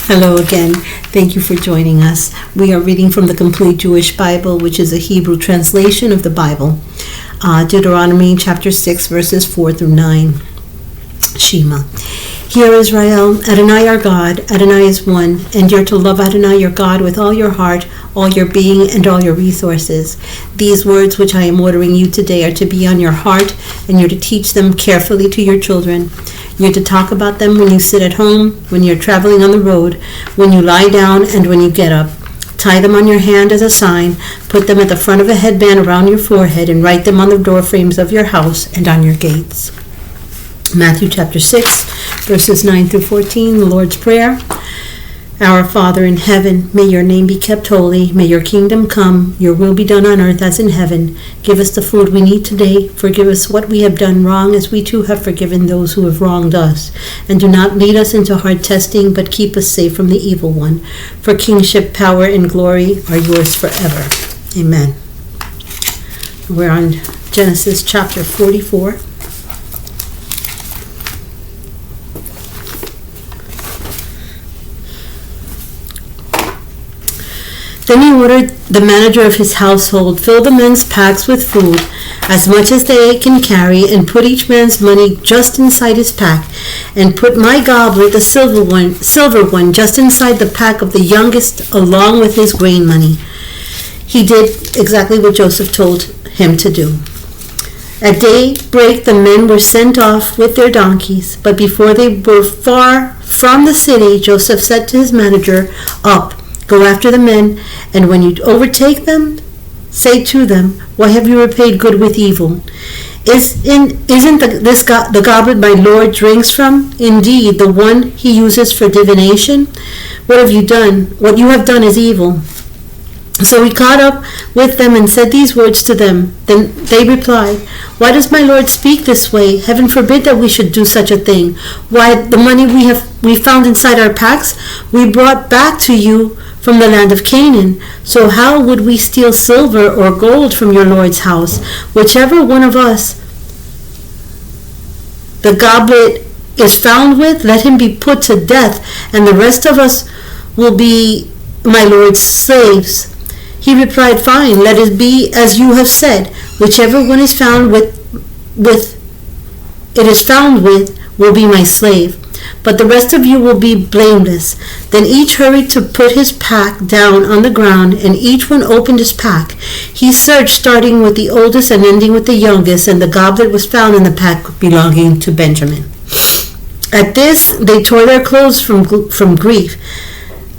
Hello again. Thank you for joining us. We are reading from the Complete Jewish Bible, which is a Hebrew translation of the Bible. Deuteronomy chapter 6, verses 4 through 9. Shema. Hear, Israel, Adonai our God, Adonai is one, and you're to love Adonai your God with all your heart, all your being, and all your resources. These words which I am ordering you today are to be on your heart, and you're to teach them carefully to your children. You're to talk about them when you sit at home, when you're traveling on the road, when you lie down, and when you get up. Tie them on your hand as a sign, put them at the front of a headband around your forehead, and write them on the door frames of your house and on your gates. Matthew chapter 6, verses 9 through 14, the Lord's Prayer. Our Father in heaven, may your name be kept holy. May your kingdom come. Your will be done on earth as in heaven. Give us the food we need today. Forgive us what we have done wrong, as we too have forgiven those who have wronged us. And do not lead us into hard testing, but keep us safe from the evil one. For kingship, power, and glory are yours forever. Amen. We're on Genesis chapter 44. Then he ordered the manager of his household, fill the men's packs with food, as much as they can carry, and put each man's money just inside his pack, and put my goblet, the silver one, just inside the pack of the youngest, along with his grain money. He did exactly what Joseph told him to do. At daybreak the men were sent off with their donkeys, but before they were far from the city, Joseph said to his manager, "Up, go after the men, and when you overtake them, say to them, 'Why have you repaid good with evil? Isn't the goblet my Lord drinks from, indeed, the one he uses for divination? What have you done? What you have done is evil.'" So he caught up with them and said these words to them. Then they replied, "Why does my Lord speak this way? Heaven forbid that we should do such a thing. Why, the money we found inside our packs, we brought back to you from the land of Canaan. So how would we steal silver or gold from your Lord's house? Whichever one of us the goblet is found with, let him be put to death, and the rest of us will be my Lord's slaves." He replied, "Fine, let it be as you have said. Whichever one is found with will be my slave, but the rest of you will be blameless." Then each hurried to put his pack down on the ground, and each one opened his pack. He searched, starting with the oldest and ending with the youngest, and the goblet was found in the pack belonging to Benjamin. At this, they tore their clothes from grief.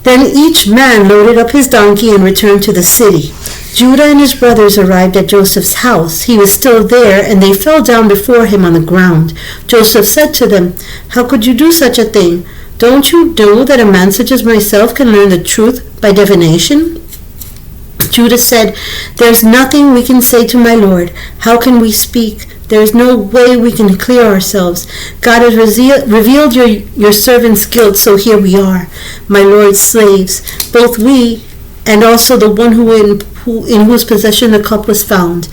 Then each man loaded up his donkey and returned to the city. Judah and his brothers arrived at Joseph's house. He was still there, and they fell down before him on the ground. Joseph said to them, "How could you do such a thing? Don't you know that a man such as myself can learn the truth by divination?" Judah said, "There's nothing we can say to my Lord. How can we speak? There is no way we can clear ourselves. God has revealed your servant's guilt, so here we are, my Lord's slaves, both we and also the one in whose possession the cup was found."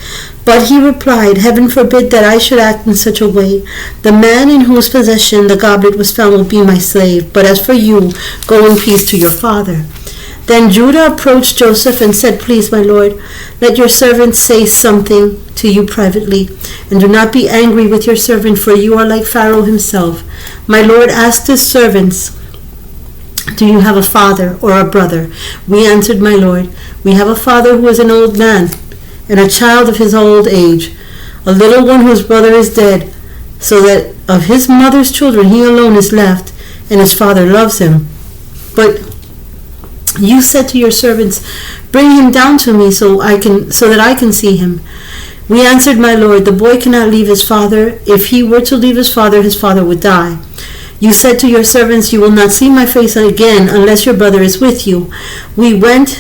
But he replied, "Heaven forbid that I should act in such a way. The man in whose possession the goblet was found will be my slave. But as for you, go in peace to your father." Then Judah approached Joseph and said, "Please, my Lord, let your servant say something to you privately, and do not be angry with your servant, for you are like Pharaoh himself." My Lord asked his servants, "Do you have a father or a brother?" We answered, "My Lord, we have a father who is an old man, and a child of his old age, a little one whose brother is dead, so that of his mother's children he alone is left, and his father loves him. But you said to your servants, 'Bring him down to me so that I can see him.' We answered, 'My Lord, the boy cannot leave his father. If he were to leave his father would die. You said to your servants, 'You will not see my face again unless your brother is with you.' We went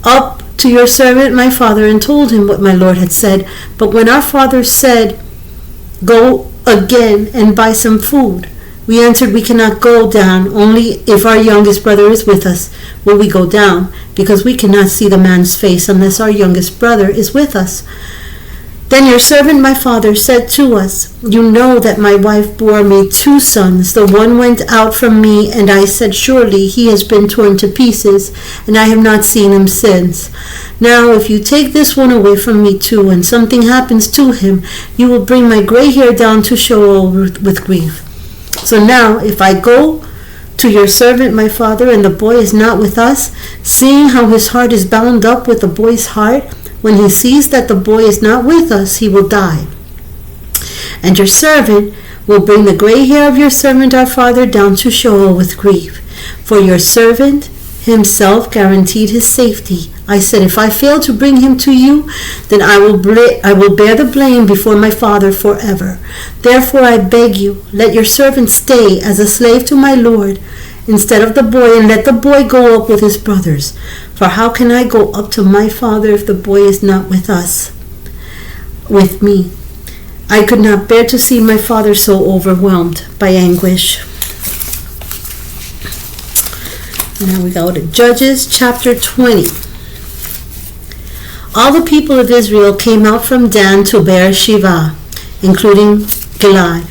up to your servant, my father, and told him what my Lord had said. But when our father said, 'Go again and buy some food,' we answered, 'We cannot go down. Only if our youngest brother is with us will we go down, because we cannot see the man's face unless our youngest brother is with us.' Then your servant my father said to us, you know that my wife bore me 2 sons. The one went out from me, and I said, surely he has been torn to pieces, and I have not seen him since. Now if you take this one away from me too, and something happens to him, you will bring my gray hair down to Sheol with grief. So now if I go to your servant my father, and the boy is not with us, seeing how his heart is bound up with the boy's heart, when he sees that the boy is not with us, he will die. And your servant will bring the gray hair of your servant our father down to Sheol with grief. For your servant himself guaranteed his safety. I said, if I fail to bring him to you, then I will bear the blame before my father forever. Therefore I beg you, let your servant stay as a slave to my lord instead of the boy, and let the boy go up with his brothers. For how can I go up to my father if the boy is not with me? I could not bear to see my father so overwhelmed by anguish. Now we go to Judges chapter 20. All the people of Israel came out from Dan to Beersheba, including Gilad.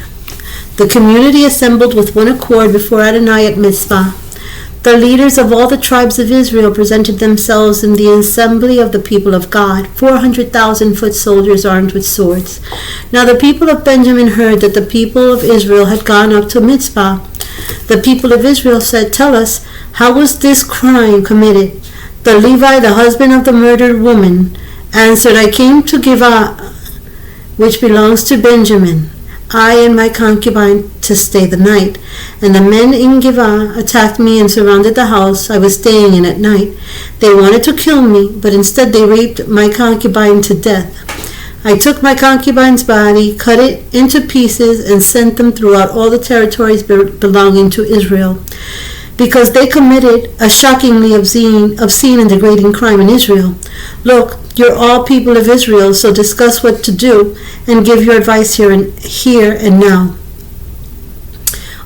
The community assembled with one accord before Adonai at Mizpah. The leaders of all the tribes of Israel presented themselves in the assembly of the people of God, 400,000 foot soldiers armed with swords. Now the people of Benjamin heard that the people of Israel had gone up to Mizpah. The people of Israel said, tell us, how was this crime committed? The Levi, the husband of the murdered woman, answered, I came to Gibeah, which belongs to Benjamin, I and my concubine, to stay the night. And the men in Gibeah attacked me and surrounded the house I was staying in at night. They wanted to kill me, but instead they raped my concubine to death. I took my concubine's body, cut it into pieces, and sent them throughout all the territories belonging to Israel, because they committed a shockingly obscene and degrading crime in Israel. Look, you're all people of Israel, so discuss what to do and give your advice here and now.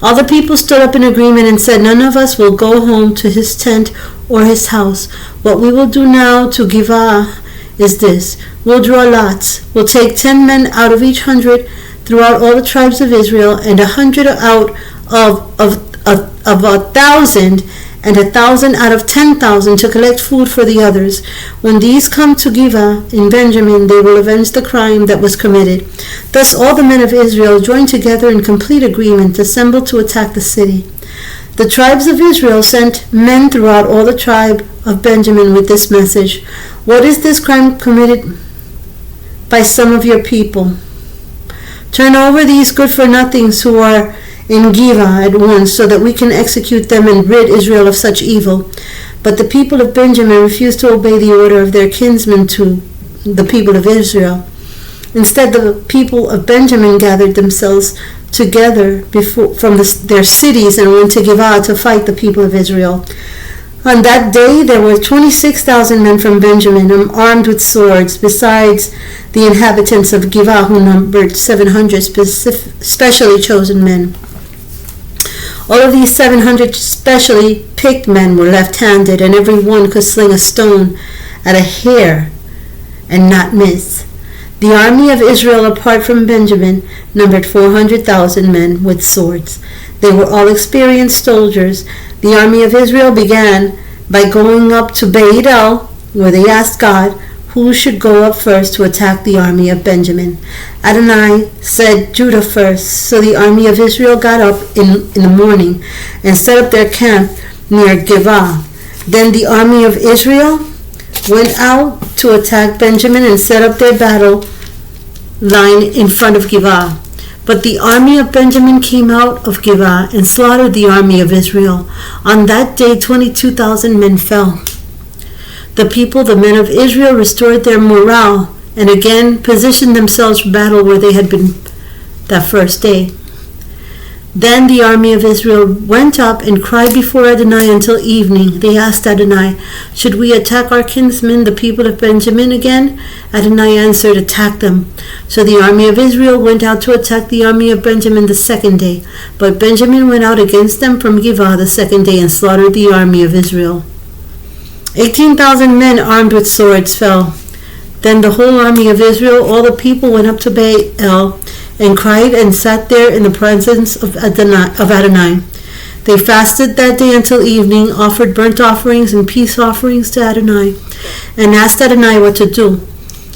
All the people stood up in agreement and said, none of us will go home to his tent or his house. What we will do now to Gibeah is this. We'll draw lots. We'll take 10 men out of each 100 throughout all the tribes of Israel, and 100 out of 1,000, and 1,000 out of 10,000 to collect food for the others. When these come to Gibeah in Benjamin, they will avenge the crime that was committed. Thus all the men of Israel joined together in complete agreement, assembled to attack the city. The tribes of Israel sent men throughout all the tribe of Benjamin with this message. What is this crime committed by some of your people? Turn over these good-for-nothings who are in Gibeah at once, so that we can execute them and rid Israel of such evil. But the people of Benjamin refused to obey the order of their kinsmen to the people of Israel. Instead, the people of Benjamin gathered themselves together from their cities and went to Gibeah to fight the people of Israel. On that day there were 26,000 men from Benjamin armed with swords, besides the inhabitants of Gibeah, who numbered 700 specially chosen men. All of these 700 specially picked men were left-handed, and every one could sling a stone at a hair and not miss. The army of Israel, apart from Benjamin, numbered 400,000 men with swords. They were all experienced soldiers. The army of Israel began by going up to Beit El, where they asked God who should go up first to attack the army of Benjamin. Adonai said Judah first, so the army of Israel got up in the morning and set up their camp near Gibeah. Then the army of Israel went out to attack Benjamin and set up their battle line in front of Gibeah. But the army of Benjamin came out of Gibeah and slaughtered the army of Israel. On that day 22,000 men fell. The people, the men of Israel, restored their morale and again positioned themselves for battle where they had been that first day. Then the army of Israel went up and cried before Adonai until evening. They asked Adonai, should we attack our kinsmen, the people of Benjamin, again? Adonai answered, attack them. So the army of Israel went out to attack the army of Benjamin the second day. But Benjamin went out against them from Gibeah the second day and slaughtered the army of Israel. 18,000 men armed with swords fell. Then the whole army of Israel, all the people, went up to Baal and cried and sat there in the presence of Adonai. They fasted that day until evening, offered burnt offerings and peace offerings to Adonai, and asked Adonai what to do.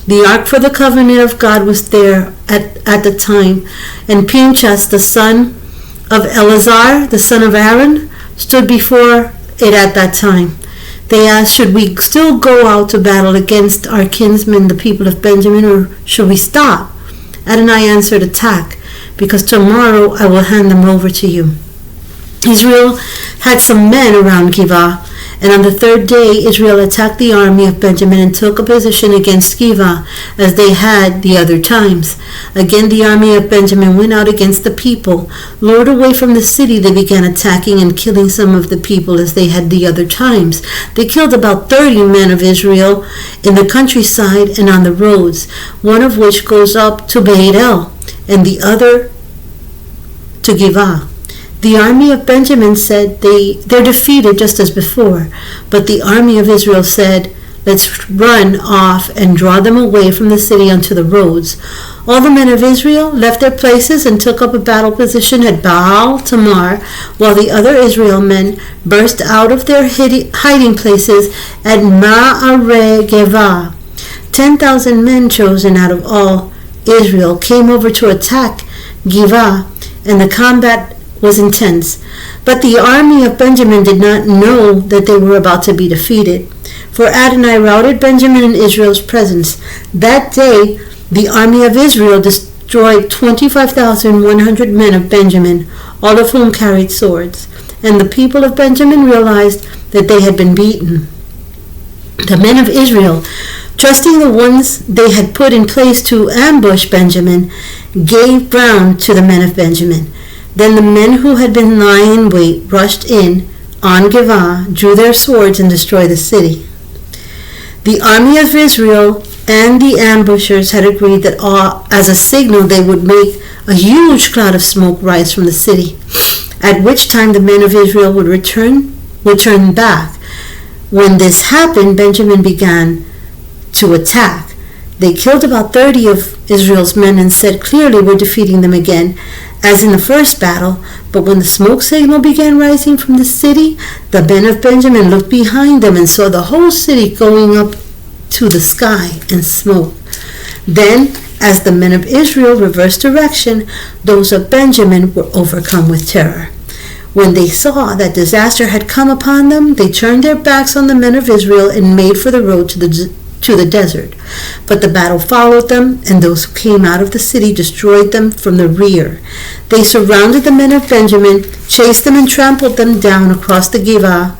The ark for the covenant of God was there at the time, and Pinchas, the son of Eleazar, the son of Aaron, stood before it at that time. They asked, should we still go out to battle against our kinsmen, the people of Benjamin, or should we stop? Adonai answered, attack, because tomorrow I will hand them over to you. Israel had some men around Giv'ah, and on the third day Israel attacked the army of Benjamin and took a position against Giv'ah, as they had the other times. Again the army of Benjamin went out against the people. Lured away from the city, they began attacking and killing some of the people as they had the other times. They killed about 30 men of Israel in the countryside and on the roads, one of which goes up to Beit El, and the other to Giv'ah. The army of Benjamin said they're defeated just as before, but the army of Israel said, let's run off and draw them away from the city onto the roads. All the men of Israel left their places and took up a battle position at Baal Tamar, while the other Israel men burst out of their hiding places at Ma'areh Gevah. 10,000 men chosen out of all Israel came over to attack Giv'ah, and the combat was intense. But the army of Benjamin did not know that they were about to be defeated, for Adonai routed Benjamin in Israel's presence. That day the army of Israel destroyed 25,100 men of Benjamin, all of whom carried swords, and the people of Benjamin realized that they had been beaten. The men of Israel, trusting the ones they had put in place to ambush Benjamin, gave ground to the men of Benjamin. Then the men who had been lying in wait rushed in on Giv'ah, drew their swords, and destroyed the city. The army of Israel and the ambushers had agreed that as a signal they would make a huge cloud of smoke rise from the city, at which time the men of Israel would return back. When this happened, Benjamin began to attack. They killed about 30 of Israel's men and said, clearly we're defeating them again, as in the first battle. But when the smoke signal began rising from the city, the men of Benjamin looked behind them and saw the whole city going up to the sky in smoke. Then, as the men of Israel reversed direction, those of Benjamin were overcome with terror. When they saw that disaster had come upon them, they turned their backs on the men of Israel and made for the road to the desert. But the battle followed them, and those who came out of the city destroyed them from the rear. They surrounded the men of Benjamin, chased them, and trampled them down across the Giv'ah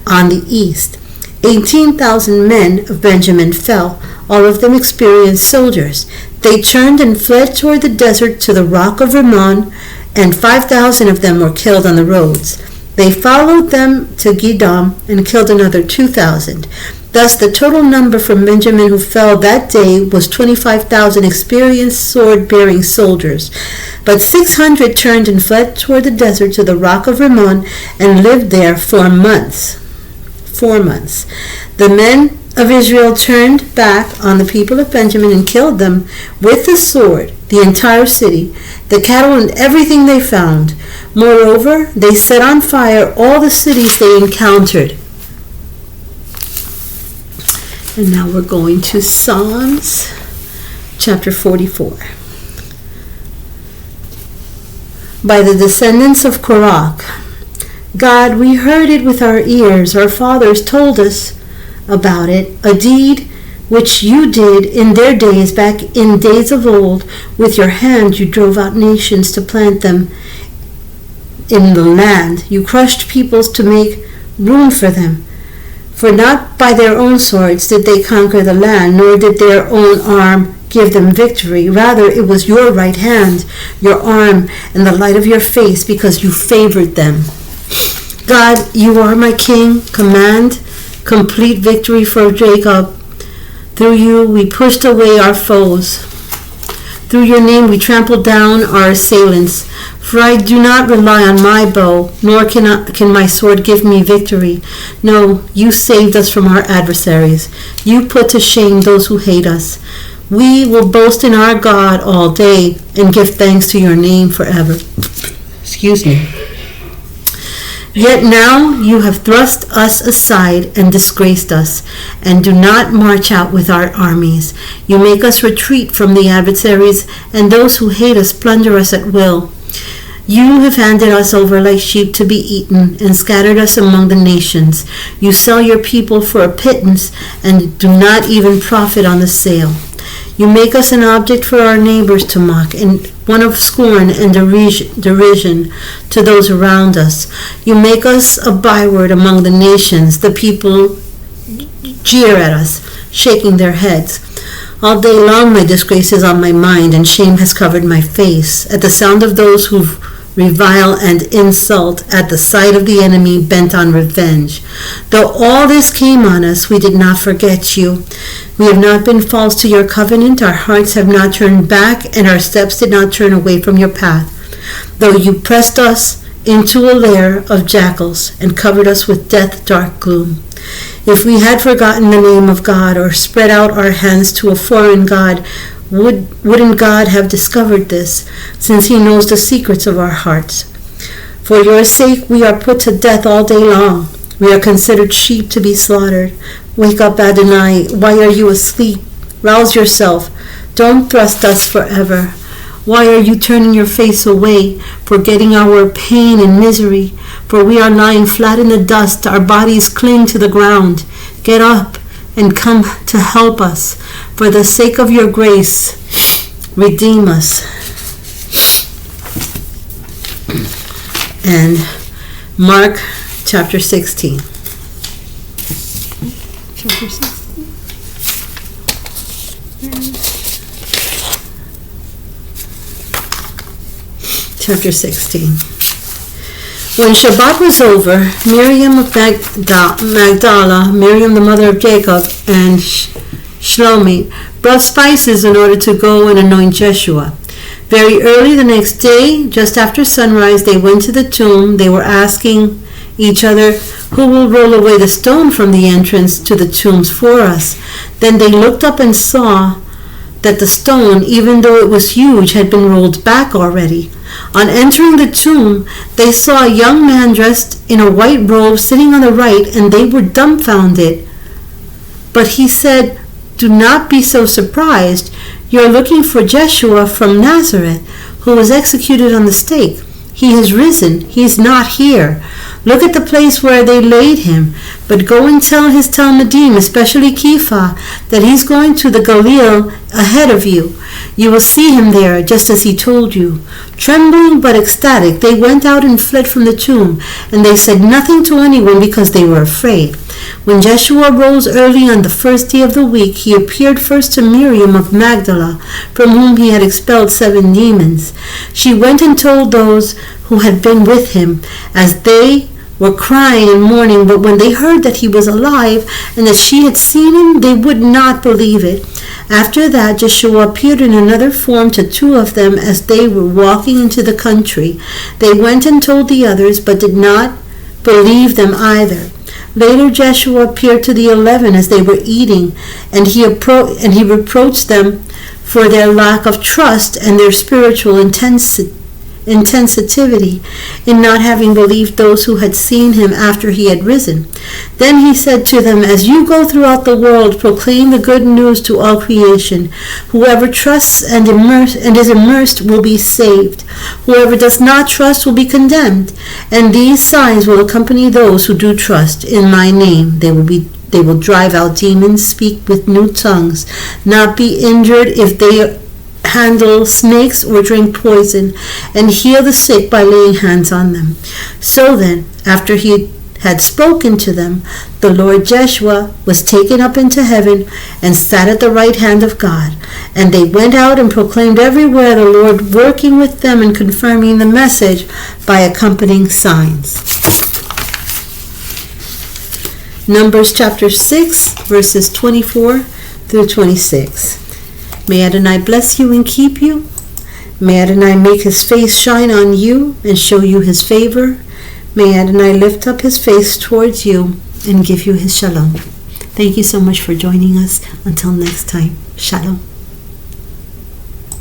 on the east. 18,000 men of Benjamin fell, all of them experienced soldiers. They turned and fled toward the desert to the rock of Rimmon, and 5,000 of them were killed on the roads. They followed them to Gidom and killed another 2,000. Thus the total number from Benjamin who fell that day was 25,000 experienced sword-bearing soldiers. But 600 turned and fled toward the desert to the rock of Rimmon and lived there 4 months. 4 months. The men of Israel turned back on the people of Benjamin and killed them with the sword, the entire city, the cattle, and everything they found. Moreover, they set on fire all the cities they encountered. And now we're going to Psalms chapter 44. By the descendants of Korah. God, we heard it with our ears. Our fathers told us about it, a deed which you did in their days, back in days of old. With your hand you drove out nations to plant them in the land. You crushed peoples to make room for them. For not by their own swords did they conquer the land, nor did their own arm give them victory. Rather, it was your right hand, your arm, and the light of your face, because you favored them. God, you are my King. Command complete victory for Jacob. Through you we pushed away our foes. Through your name we trample down our assailants. For I do not rely on my bow, nor can my sword give me victory. No, you saved us from our adversaries. You put to shame those who hate us. We will boast in our God all day and give thanks to your name forever. Excuse me. Yet now you have thrust us aside and disgraced us, and do not march out with our armies. You make us retreat from the adversaries, and those who hate us plunder us at will. You have handed us over like sheep to be eaten, and scattered us among the nations. You sell your people for a pittance, and do not even profit on the sale. You make us an object for our neighbors to mock, and one of scorn and derision to those around us. You make us a byword among the nations. The people jeer at us, shaking their heads. All day long my disgrace is on my mind, and shame has covered my face. At the sound of those who revile and insult, at the sight of the enemy bent on revenge. Though all this came on us, we did not forget you. We have not been false to your covenant, our hearts have not turned back, and our steps did not turn away from your path. Though you pressed us into a lair of jackals and covered us with death-dark gloom. If we had forgotten the name of God or spread out our hands to a foreign god, wouldn't God have discovered this, since he knows the secrets of our hearts? For your sake we are put to death all day long. We are considered sheep to be slaughtered. Wake up, Adonai. Why are you asleep? Rouse yourself. Don't thrust us forever. Why are you turning your face away, forgetting our pain and misery? For we are lying flat in the dust. Our bodies cling to the ground. Get up and come to help us. For the sake of your grace, redeem us. And Mark chapter 16. Chapter 16. Chapter 16. When Shabbat was over, Miriam of Magdala, Miriam the mother of Jacob, and Shlomi brought spices in order to go and anoint Jeshua. Very early the next day, just after sunrise, they went to the tomb. They were asking each other, "Who will roll away the stone from the entrance to the tombs for us?" Then they looked up and saw that the stone, even though it was huge, had been rolled back already. On entering the tomb, they saw a young man dressed in a white robe sitting on the right, and they were dumbfounded. But he said, "Do not be so surprised. You are looking for Jeshua from Nazareth, who was executed on the stake. He has risen. He is not here. Look at the place where they laid him. But go and tell his Talmudim, especially Kepha, that he's going to the Galilee ahead of you. You will see him there, just as he told you." Trembling but ecstatic, they went out and fled from the tomb, and they said nothing to anyone because they were afraid. When Jeshua rose early on the first day of the week, he appeared first to Miriam of Magdala, from whom he had expelled 7 demons. She went and told those who had been with him, as they were crying and mourning. But when they heard that he was alive and that she had seen him, they would not believe it. After that, Jeshua appeared in another form to 2 of them as they were walking into the country. They went and told the others, but did not believe them either. Later, Jeshua appeared to the 11 as they were eating, and he reproached them for their lack of trust and their spiritual insensitivity in not having believed those who had seen him after he had risen. Then he said to them, "As you go throughout the world, proclaim the good news to all creation. Whoever trusts and is immersed will be saved. Whoever does not trust will be condemned. And these signs will accompany those who do trust. In my name they will drive out demons, speak with new tongues, not be injured if they handle snakes or drink poison, and heal the sick by laying hands on them." So then, after he had spoken to them, the Lord Jeshua was taken up into heaven and sat at the right hand of God. And they went out and proclaimed everywhere the Lord, working with them and confirming the message by accompanying signs. Numbers chapter 6, verses 24 through 26. May Adonai bless you and keep you. May Adonai make his face shine on you and show you his favor. May Adonai lift up his face towards you and give you his shalom. Thank you so much for joining us. Until next time, shalom.